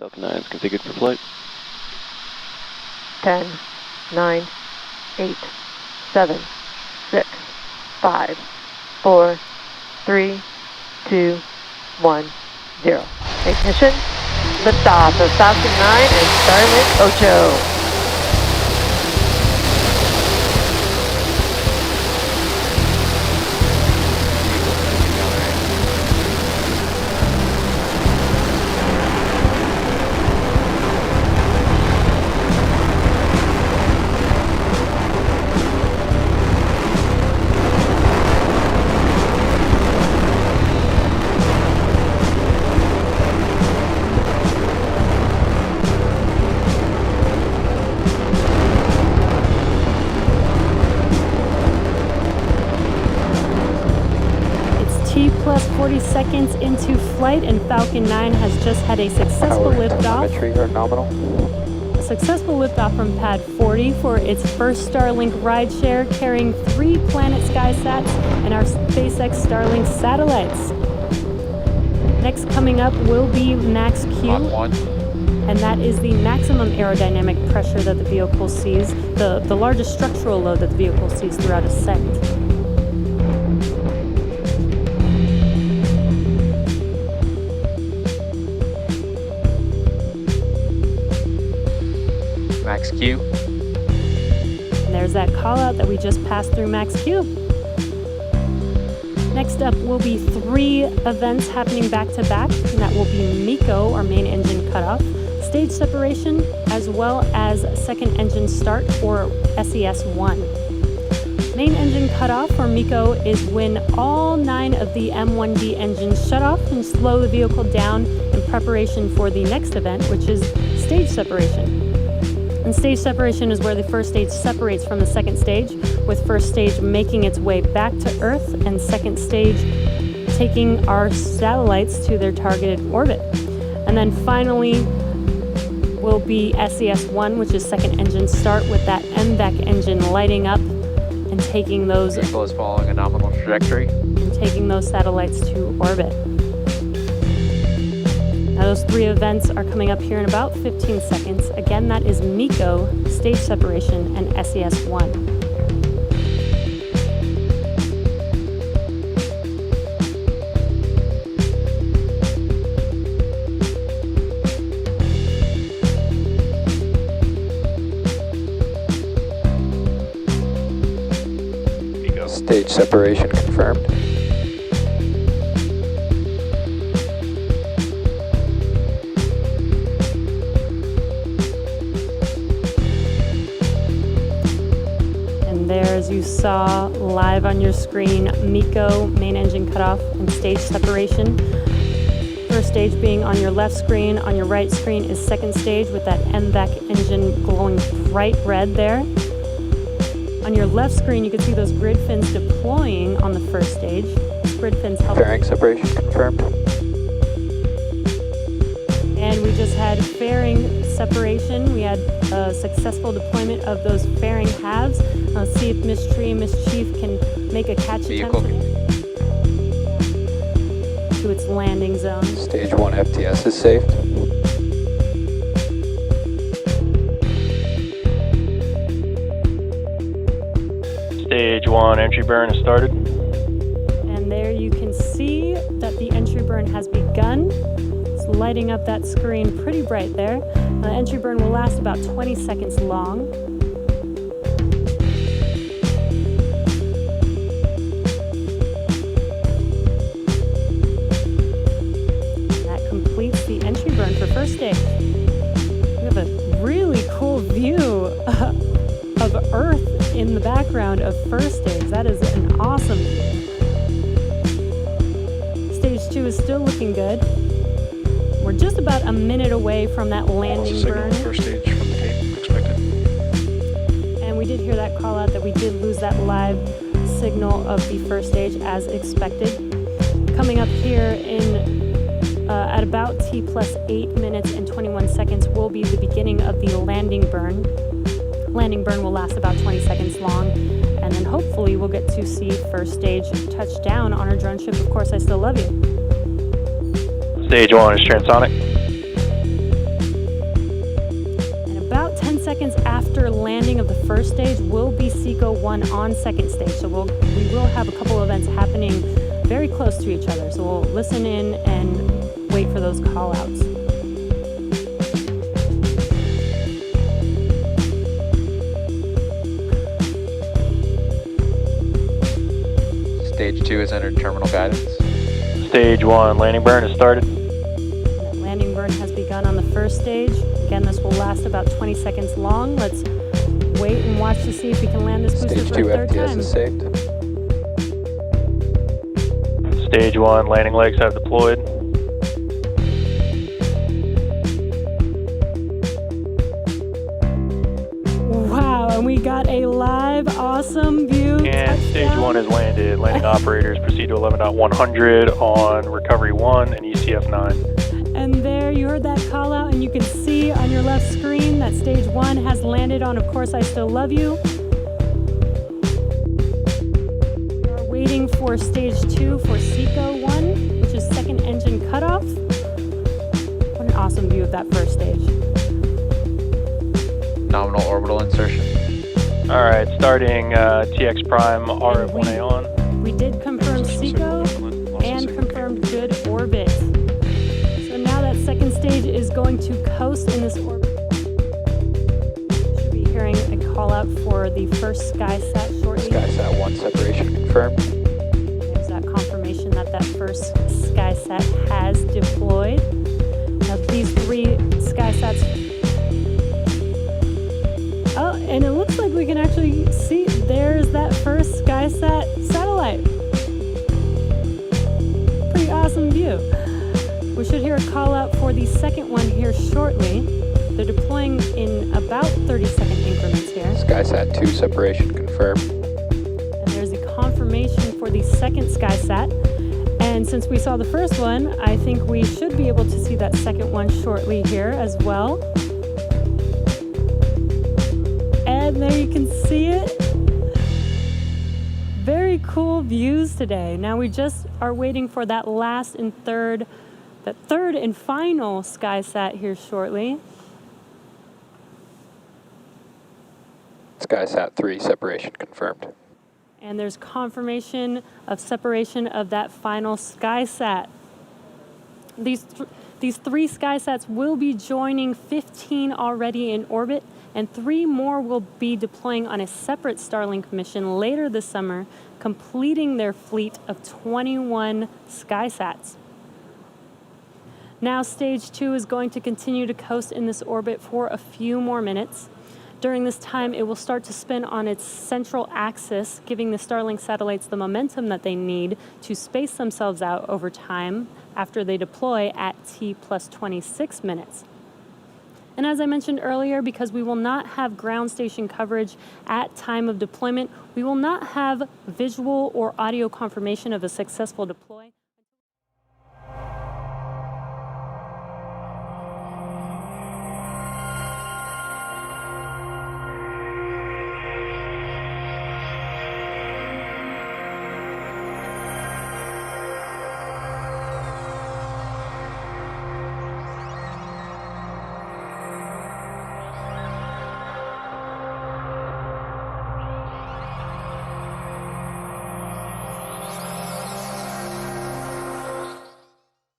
Falcon 9 is configured for flight. 10, 9, 8, 7, 6, 5, 4, 3, 2, 1, 0. Ignition, liftoff of Falcon 9 and Starlink 8. T plus 40 seconds into flight, and Falcon 9 has just had a successful liftoff. Are nominal. A successful liftoff from pad 40 for its first Starlink rideshare, carrying 3 Planet SkySats and our SpaceX Starlink satellites. Next coming up will be Max Q, and that is the maximum aerodynamic pressure that the vehicle sees, the largest structural load that the vehicle sees throughout ascent. Max Q. And there's that call out that we just passed through Max Q. Next up will be 3 events happening back to back, and that will be MECO, or main engine cutoff, stage separation, as well as second engine start, or SES-1. Main engine cutoff, or MECO, is when all 9 of the M1D engines shut off and slow the vehicle down in preparation for the next event, which is stage separation. And stage separation is where the first stage separates from the second stage, with first stage making its way back to Earth and second stage taking our satellites to their targeted orbit. And then finally will be SES-1, which is second engine start, with that MVAC engine lighting up and taking those Vehicle is following a nominal trajectory. And taking those satellites to orbit. Now those 3 events are coming up here in about 15 seconds. Again, that is MECO, stage separation, and SES-1. MECO. Stage separation confirmed. There, as you saw live on your screen, MECO, main engine cutoff, and stage separation. First stage being on your left screen. On your right screen is second stage, with that MVAC engine glowing bright red there. On your left screen, you can see those grid fins deploying on the first stage. Grid fins help. Fairing separation confirmed. And we just had fairing separation. We had a successful deployment of those fairing halves. Let's see if Miss Tree and Miss Chief can make a catch attempt to its landing zone. Stage 1 FTS is safe. Stage 1 entry burn has started. And there you can see that the entry burn has begun. It's lighting up that screen pretty bright there. The entry burn will last about 20 seconds long. That completes the entry burn for first stage. We have a really cool view of Earth in the background of first stage. That is an awesome view. Stage 2 is still looking good. We're just about a minute away from that landing burn. First stage from the Cape expected. And we did hear that call out that we did lose that live signal of the first stage as expected. Coming up here at about T plus 8 minutes and 21 seconds will be the beginning of the landing burn. Landing burn will last about 20 seconds long, and then hopefully we'll get to see first stage touch down on our drone ship. Of course, I Still Love You. Stage 1 is transonic. seconds after landing of the first stage will be SECO 1 on second stage. So we will have a couple events happening very close to each other. So we'll listen in and wait for those call outs. Stage 2 has entered terminal guidance. Stage 1 landing burn has started. That landing burn has begun on the first stage. Again, this will last about 20 seconds long. Let's wait and watch to see if we can land this booster Stage for 2 a third FTS time. is saved. Stage 1 landing legs have deployed. Wow, and we got a live, awesome view. And stage 1 has landed. Landing operators proceed to 11.100 on recovery 1 and ECF 9. And there you heard that call out, and you can see on your left screen that stage 1 has landed on Of Course I Still Love You. We are waiting for stage 2 for SECO 1, which is second engine cutoff. What an awesome view of that first stage. Nominal orbital insertion. All right, starting TX Prime RF1A on. We did confirm SECO and confirmed good orbit. So now that second stage is going to coast in this orbit. Should be hearing a call out for the first SkySat shortly. SkySat 1 separation confirmed. There's that confirmation that that first SkySat has deployed. Now these 3 SkySats. Oh, and it looks like we can actually see there's that first SkySat satellite. Pretty awesome view. We should hear a call out for the second one here shortly. They're deploying in about 30-second increments here. SkySat 2 separation confirmed. And there's a confirmation for the second SkySat. And since we saw the first one, I think we should be able to see that second one shortly here as well. And there you can see it. Very cool views today. Now we just are waiting for that third and final SkySat here shortly. SkySat 3 separation confirmed. And there's confirmation of separation of that final SkySat. These 3 SkySats will be joining 15 already in orbit, and 3 more will be deploying on a separate Starlink mission later this summer, completing their fleet of 21 SkySats. Now stage 2 is going to continue to coast in this orbit for a few more minutes. During this time, it will start to spin on its central axis, giving the Starlink satellites the momentum that they need to space themselves out over time after they deploy at T+26 minutes. And as I mentioned earlier, because we will not have ground station coverage at time of deployment, we will not have visual or audio confirmation of a successful deploy.